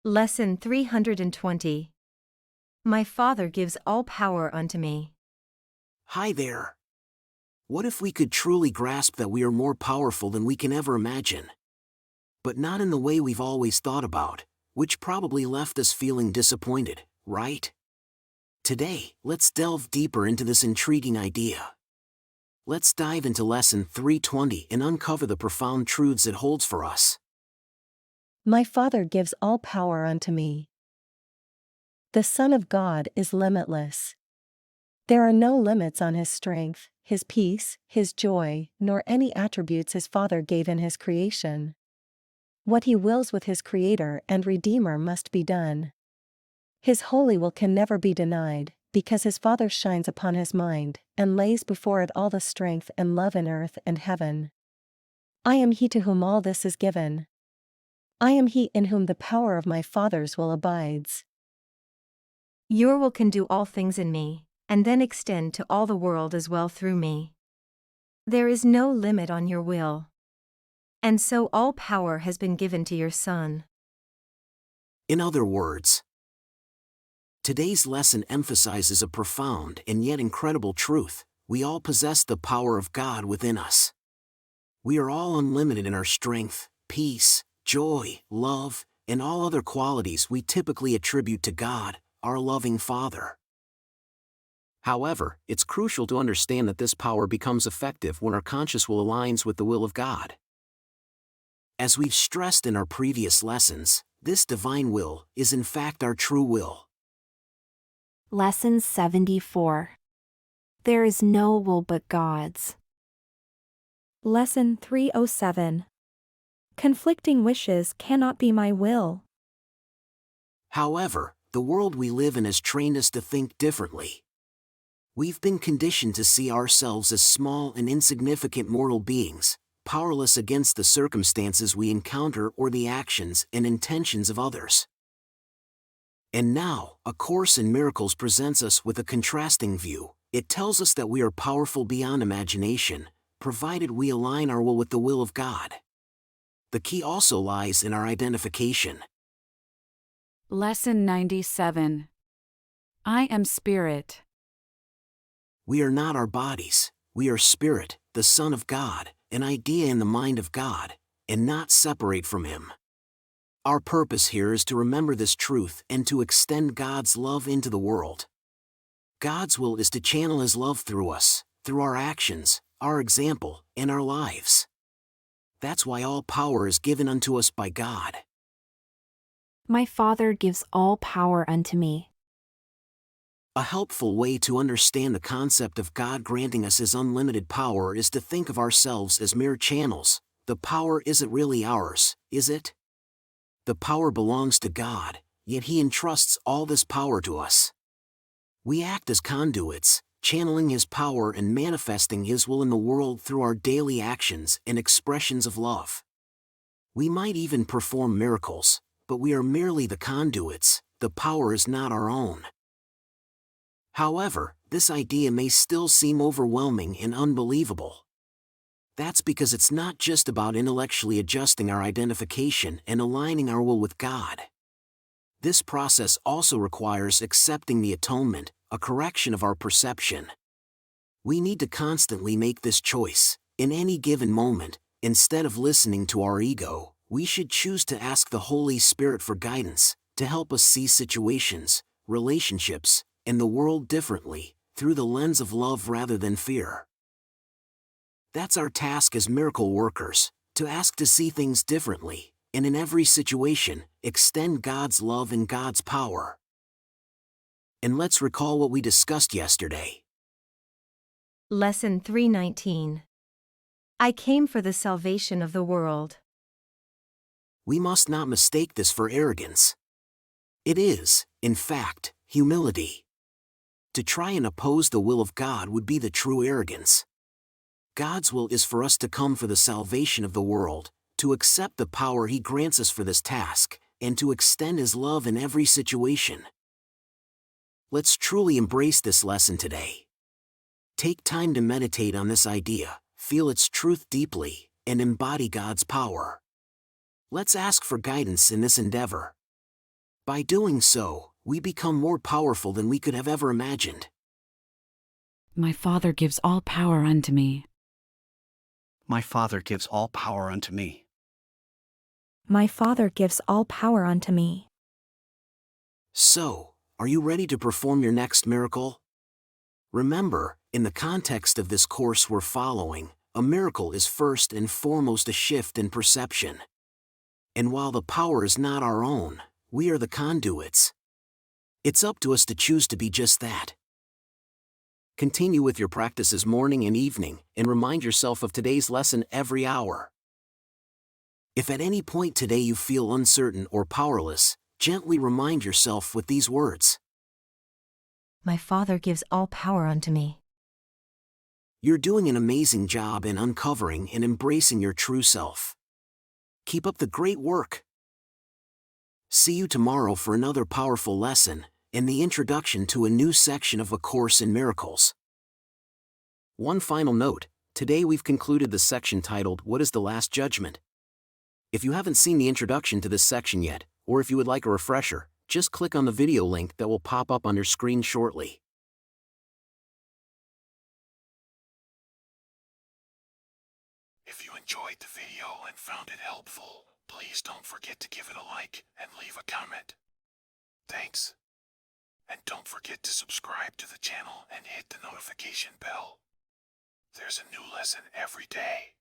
Lesson 320. My Father gives all power unto me. Hi there. What if we could truly grasp that we are more powerful than we can ever imagine? But not in the way we've always thought about, which probably left us feeling disappointed, right? Today, let's delve deeper into this intriguing idea. Let's dive into Lesson 320 and uncover the profound truths it holds for us. My Father gives all power unto me. The Son of God is limitless. There are no limits on his strength, his peace, his joy, nor any attributes his Father gave in his creation. What he wills with his Creator and Redeemer must be done. His holy will can never be denied, because his Father shines upon his mind, and lays before it all the strength and love in earth and heaven. I am he to whom all this is given. I am he in whom the power of my Father's will abides. Your will can do all things in me, and then extend to all the world as well through me. There is no limit on your will. And so all power has been given to your Son. In other words, today's lesson emphasizes a profound and yet incredible truth: we all possess the power of God within us. We are all unlimited in our strength, peace, joy, love, and all other qualities we typically attribute to God, our loving Father. However, it's crucial to understand that this power becomes effective when our conscious will aligns with the will of God. As we've stressed in our previous lessons, this divine will is in fact our true will. Lesson 74. There is no will but God's. Lesson 307. Conflicting wishes cannot be my will. However, the world we live in has trained us to think differently. We've been conditioned to see ourselves as small and insignificant mortal beings, powerless against the circumstances we encounter or the actions and intentions of others. And now, A Course in Miracles presents us with a contrasting view. It tells us that we are powerful beyond imagination, provided we align our will with the will of God. The key also lies in our identification. Lesson 97. I am Spirit. We are not our bodies, we are Spirit, the Son of God, an idea in the mind of God, and not separate from Him. Our purpose here is to remember this truth and to extend God's love into the world. God's will is to channel His love through us, through our actions, our example, and our lives. That's why all power is given unto us by God. My Father gives all power unto me. A helpful way to understand the concept of God granting us His unlimited power is to think of ourselves as mere channels. The power isn't really ours, is it? The power belongs to God, yet He entrusts all this power to us. We act as conduits, channeling His power and manifesting His will in the world through our daily actions and expressions of love. We might even perform miracles, but we are merely the conduits. The power is not our own. However, this idea may still seem overwhelming and unbelievable. That's because it's not just about intellectually adjusting our identification and aligning our will with God. This process also requires accepting the atonement, a correction of our perception. We need to constantly make this choice. In any given moment, instead of listening to our ego, we should choose to ask the Holy Spirit for guidance, to help us see situations, relationships, and the world differently, through the lens of love rather than fear. That's our task as miracle workers, to ask to see things differently, and in every situation, extend God's love and God's power. And let's recall what we discussed yesterday. Lesson 319. I came for the salvation of the world. We must not mistake this for arrogance. It is, in fact, humility. To try and oppose the will of God would be the true arrogance. God's will is for us to come for the salvation of the world, to accept the power He grants us for this task, and to extend His love in every situation. Let's truly embrace this lesson today. Take time to meditate on this idea, feel its truth deeply, and embody God's power. Let's ask for guidance in this endeavor. By doing so, we become more powerful than we could have ever imagined. My Father gives all power unto me. My Father gives all power unto me. My Father gives all power unto me. So, are you ready to perform your next miracle? Remember, in the context of this course we're following, a miracle is first and foremost a shift in perception. And while the power is not our own, we are the conduits. It's up to us to choose to be just that. Continue with your practices morning and evening, and remind yourself of today's lesson every hour. If at any point today you feel uncertain or powerless, gently remind yourself with these words. My Father gives all power unto me. You're doing an amazing job in uncovering and embracing your true self. Keep up the great work. See you tomorrow for another powerful lesson, and the introduction to a new section of A Course in Miracles. One final note, today we've concluded the section titled, What is the Last Judgment? If you haven't seen the introduction to this section yet, or if you would like a refresher, just click on the video link that will pop up on your screen shortly. If you enjoyed the video and found it helpful, please don't forget to give it a like and leave a comment. Thanks. And don't forget to subscribe to the channel and hit the notification bell. There's a new lesson every day.